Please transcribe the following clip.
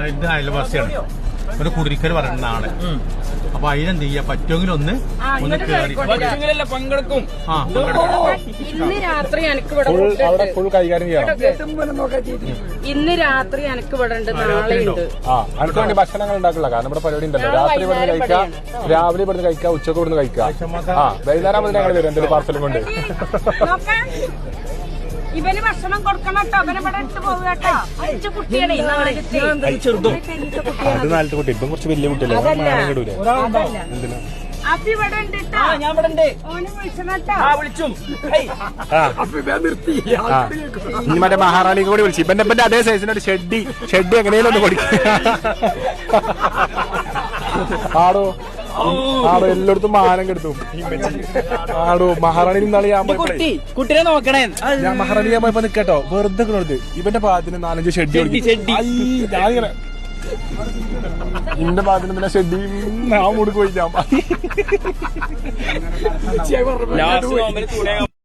എന്റെ അയൽവാസിയാണ്, ഒരു കുടിരിക്കൽ പറയുന്ന നാളെ. അപ്പൊ അതിനെന്ത് ചെയ്യാ, പറ്റുമെങ്കിലും ഒന്ന് കേറി പങ്കെടുക്കും. ഇന്ന് രാത്രി എനിക്ക് അവിടെ ഫുൾ കൈകാര്യം ചെയ്യണം. ഇന്ന് രാത്രി എനിക്ക് ഇവിടെ ഉണ്ട്, നാളെ ഉണ്ട്. എനിക്ക് വേണ്ടി ഭക്ഷണങ്ങൾ ഉണ്ടാക്കില്ല, കാരണം ഇവിടെ പരിപാടി ഉണ്ടല്ലോ. രാത്രി ഇവിടുന്ന് കഴിക്കാം, രാവിലെ ഇവിടുന്ന് കഴിക്കാം, ഉച്ചക്ക് ഇവിടുന്ന് കഴിക്കാം. വൈകുന്നേരം ആകുമ്പോൾ ഞങ്ങൾ വരും എന്തെങ്കിലും പാർസലും കൊണ്ട്. ഇവന് ഭക്ഷണം കൊടുക്കണം കേട്ടോ, അവനെ ഇവിടെ ഇട്ട് പോവുകട്ടോ. 5 കുട്ടിയാണ് അത് 4 കുട്ടി, ഇപ്പം കുറച്ച് വലിയ കുട്ടിയല്ലേ, കിടൂലേ. അപ്പൊ ഇവിടെ ഉണ്ട് കേട്ടോ, ഞാൻ ഇവിടെ ഉണ്ട്. ഓന് വിളിച്ചണട്ടോ. വിളിച്ചും ഇനി മറ്റേ മഹാറാണിക്ക് കൂടി വിളിച്ചു. ഇവന്റെ അതേ സൈസിനൊരു ഷെഡി എങ്ങനെയും ഒന്ന് കൊടുക്കും. ആടോ എല്ലായിടത്തും മാനം കെടുത്തു. ആടോ മഹാറാണി ഇന്നാളെ കുട്ടിനെ നോക്കണേ. ഞാൻ മഹാറാണി ഞാൻ പോയപ്പോ നിക്കട്ടോ, വെറുതെ കൊടുത്ത് ഇവന്റെ പാദത്തിന് 4-5 ഷെഡി ഞാനിങ്ങനെ ഇന്റെ പാദത്തിന് പിന്നെ ഷെഡി ഞാൻ മൂടി പോയി.